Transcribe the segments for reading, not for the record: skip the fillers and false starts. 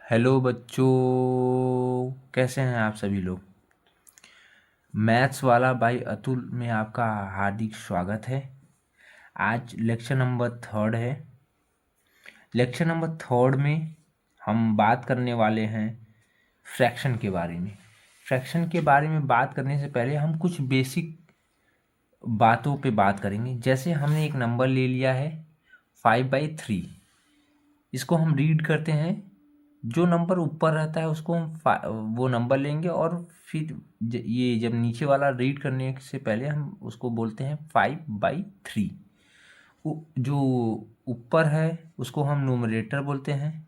Hello बच्चों, कैसे हैं आप सभी लोग। मैथ्स वाला बाई अतुल में आपका हार्दिक स्वागत है। आज लेक्चर नंबर 3 है। लेक्चर नंबर 3 में हम बात करने वाले हैं फ्रैक्शन के बारे में। फ्रैक्शन के बारे में बात करने से पहले हम कुछ बेसिक बातों पे बात करेंगे। जैसे हमने एक नंबर ले लिया है 5/3। इसको हम रीड करते हैं, जो नंबर ऊपर रहता है उसको हम वो नंबर लेंगे और फिर ये जब नीचे वाला रीड करने से पहले हम उसको बोलते हैं 5/3। जो ऊपर है उसको हम न्यूमरेटर बोलते हैं,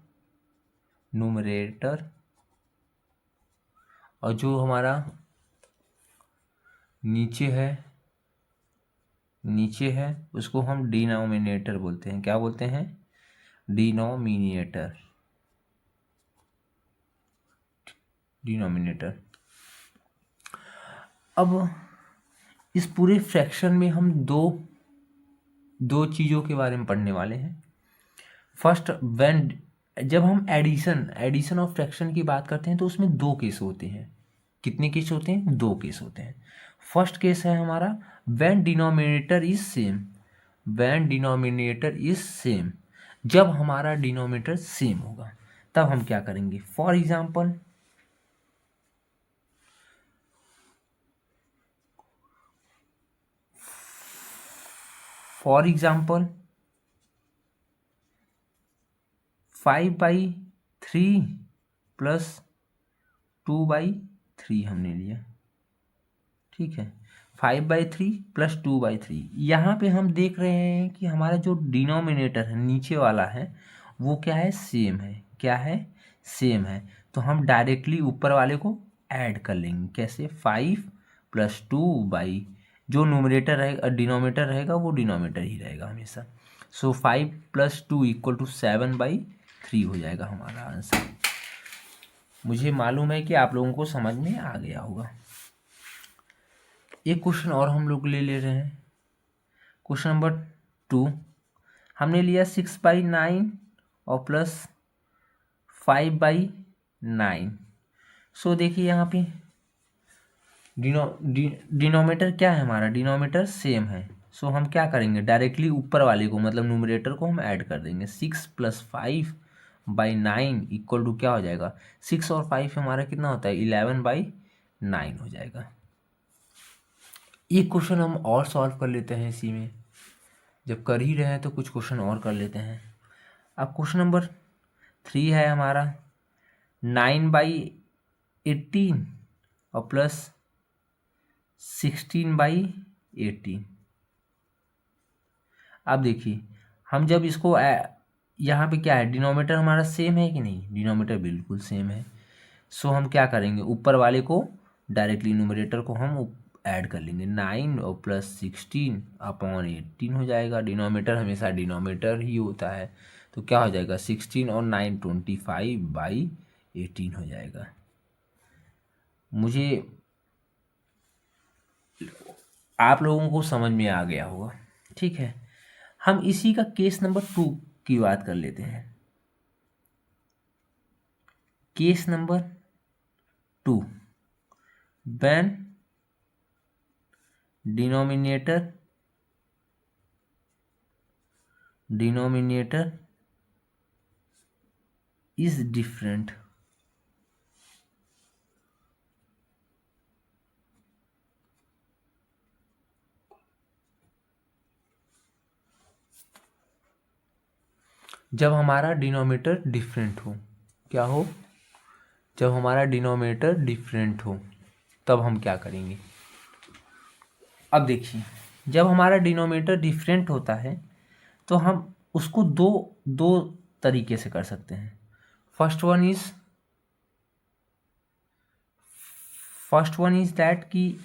न्यूमरेटर। और जो हमारा नीचे है उसको हम डिनोमिनेटर बोलते हैं। क्या बोलते हैं? डिनोमिनेटर। अब इस पूरे फ्रैक्शन में हम दो चीज़ों के बारे में पढ़ने वाले हैं। फर्स्ट, जब हम एडिशन ऑफ फ्रैक्शन की बात करते हैं तो उसमें दो केस होते हैं। कितने केस होते हैं? 2 केस होते हैं। फर्स्ट केस है हमारा व्हेन डिनोमिनेटर इज सेम। जब हमारा डिनोमिनेटर सेम होगा तब हम क्या करेंगे? फॉर एग्जाम्पल, 5/3 प्लस 2/3 हमने लिया। ठीक है, 5/3 प्लस 2/3। यहाँ पे हम देख रहे हैं कि हमारा जो डिनोमिनेटर है नीचे वाला है वो क्या है? सेम है। क्या है? सेम है। तो हम डायरेक्टली ऊपर वाले को ऐड कर लेंगे। कैसे? 5 प्लस 2 जो नोमिनेटर रहेगा, डिनोमिनेटर रहेगा वो डिनोमिनेटर ही रहेगा हमेशा। सो 5 प्लस 2 इक्वल टू 7/3 हो जाएगा हमारा आंसर। मुझे मालूम है कि आप लोगों को समझ में आ गया होगा। एक क्वेश्चन और हम लोग ले रहे हैं। क्वेश्चन नंबर 2 हमने लिया 6/9 और प्लस 5/9। सो देखिए यहाँ पे डिनोमिनेटर क्या है? हमारा डिनोमिनेटर सेम है। सो हम क्या करेंगे? डायरेक्टली ऊपर वाले को मतलब न्यूमरेटर को हम ऐड कर देंगे। 6 प्लस 5/9 इक्वल टू क्या हो जाएगा? 6 और 5 हमारा कितना होता है? 11/9 हो जाएगा। एक क्वेश्चन हम और सॉल्व कर लेते हैं इसी में। जब कर ही रहे हैं तो कुछ क्वेश्चन और कर लेते हैं। अब क्वेश्चन नंबर 3 है हमारा 9/18 और प्लस 16/18। अब देखिए, हम जब इसको यहाँ पे क्या है? डिनोमिनेटर हमारा सेम है कि नहीं? डिनोमिनेटर बिल्कुल सेम है। सो हम क्या करेंगे? ऊपर वाले को डायरेक्टली न्यूमरेटर को हम ऐड कर लेंगे। 9 और प्लस 16/18 हो जाएगा। डिनोमिनेटर हमेशा डिनोमिनेटर ही होता है। तो क्या हो जाएगा? 16 और 9 25/18 हो जाएगा। मुझे आप लोगों को समझ में आ गया होगा। ठीक है, हम इसी का केस नंबर 2 की बात कर लेते हैं। Case number 2, when denominator is different. जब हमारा डिनोमिनेटर डिफरेंट हो। क्या हो? जब हमारा डिनोमिनेटर डिफरेंट हो तब हम क्या करेंगे? अब देखिए, जब हमारा डिनोमिनेटर डिफरेंट होता है तो हम उसको दो दो तरीके से कर सकते हैं। फर्स्ट वन इज दैट कि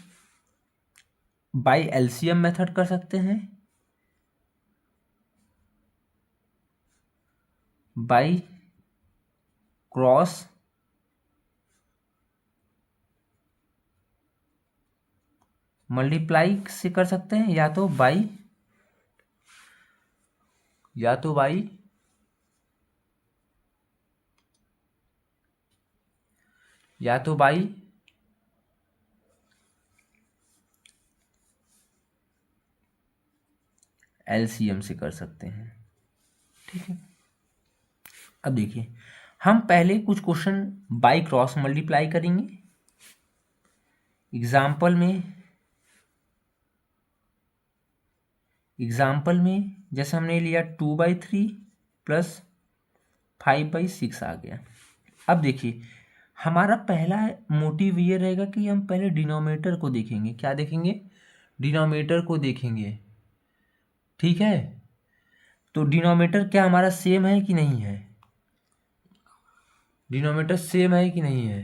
बाय एलसीएम मेथड कर सकते हैं, बाय क्रॉस मल्टीप्लाई से कर सकते हैं, या तो बाई या तो बाई एलसीएम से कर सकते हैं। ठीक है, अब देखिए हम पहले कुछ क्वेश्चन बाई क्रॉस मल्टीप्लाई करेंगे। एग्जाम्पल में जैसे हमने लिया 2/3 प्लस 5/6 आ गया। अब देखिए हमारा पहला मोटिव ये रहेगा कि हम पहले डिनोमिनेटर को देखेंगे। क्या देखेंगे? डिनोमिनेटर को देखेंगे। ठीक है, तो डिनोमिनेटर क्या हमारा सेम है कि नहीं है? डिनोमिनेटर सेम है कि नहीं है?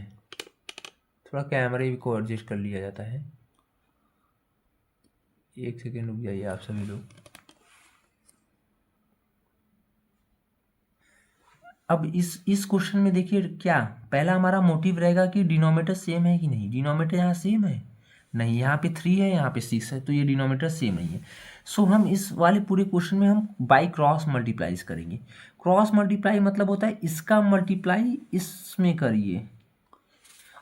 थोड़ा कैमरे को एडजस्ट कर लिया जाता है। एक सेकेंड रुक जाइए आप सभी लोग। अब इस क्वेश्चन में देखिए क्या पहला हमारा मोटिव रहेगा कि डिनोमिनेटर सेम है कि नहीं। डिनोमिनेटर यहाँ सेम है नहीं, यहाँ पे 3 है, यहाँ पे 6 है, तो ये डिनोमिनेटर सेम नहीं है। सो हम इस वाले पूरे क्वेश्चन में हम बाई क्रॉस मल्टीप्लाईज करेंगे। क्रॉस मल्टीप्लाई मतलब होता है इसका मल्टीप्लाई इसमें करिए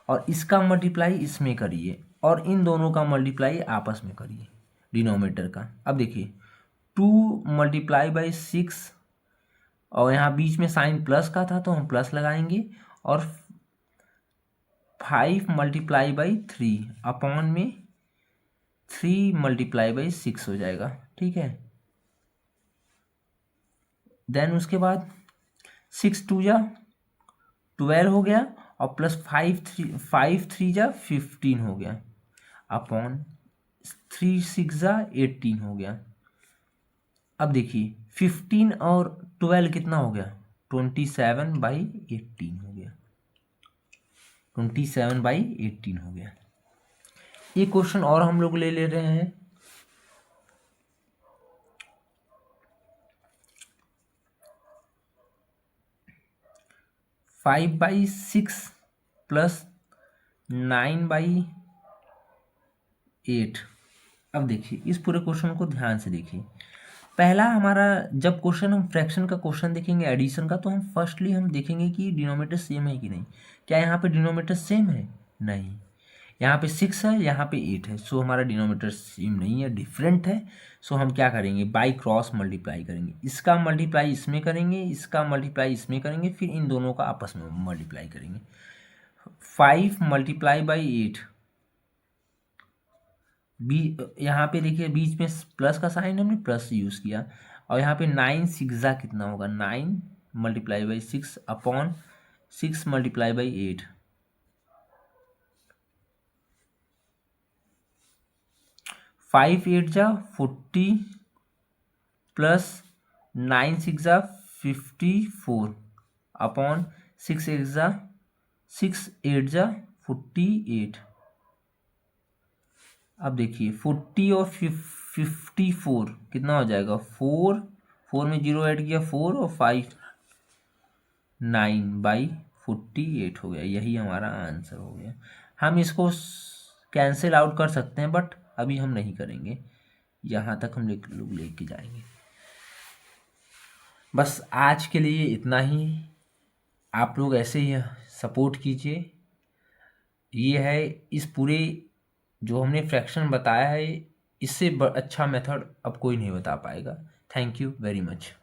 और इसका मल्टीप्लाई इसमें करिए और इन दोनों का मल्टीप्लाई आपस में करिए डिनोमिनेटर का। अब देखिए 2 × 6 और यहाँ बीच में साइन प्लस का था तो हम प्लस लगाएंगे और 5 × 3 में 3 × 6 हो जाएगा। ठीक है, देन उसके बाद 6 × 2 = 12 हो गया और प्लस 5 × 3 = 15 हो गया अपॉन 3 × 6 = 18 हो गया। अब देखिए 15 और 12 कितना हो गया? 27/18 हो गया। 27/18 हो गया। एक क्वेश्चन और हम लोग ले रहे हैं। Five by six plus 9/8। अब देखिए इस पूरे क्वेश्चन को ध्यान से देखिए। पहला हमारा जब क्वेश्चन हम फ्रैक्शन का क्वेश्चन देखेंगे एडिशन का, तो हम फर्स्टली हम देखेंगे कि डिनोमिनेटर सेम है कि नहीं। क्या यहाँ पे डिनोमिनेटर सेम है? नहीं। यहाँ पे 6 है, यहाँ पे 8 है, सो हमारा डिनोमिनेटर सेम नहीं है, डिफरेंट है। सो हम क्या करेंगे? बाई क्रॉस मल्टीप्लाई करेंगे। इसका मल्टीप्लाई इसमें करेंगे, इसका मल्टीप्लाई इसमें करेंगे, फिर इन दोनों का आपस में मल्टीप्लाई करेंगे। 5 × 8 यहाँ पे देखिए बीच में प्लस का साइन हमने प्लस यूज़ किया और यहाँ पे 9 × 6 कितना होगा? 9 × 6 अपॉन 6 × 8। 5 × 8 = 40 plus 9 × 6 = 54 upon 6 × 8 = 48। अब देखिए 40 और 54 कितना हो जाएगा? 4 में 0 ऐड किया 4 और 5 9/48 हो गया। यही हमारा आंसर हो गया। हम इसको कैंसिल आउट कर सकते हैं बट अभी हम नहीं करेंगे, यहाँ तक हम लोग लेके जाएंगे। बस आज के लिए इतना ही। आप लोग ऐसे ही सपोर्ट कीजिए। ये है इस पूरे जो हमने फ्रैक्शन बताया है, इससे अच्छा मेथड अब कोई नहीं बता पाएगा। Thank you very much.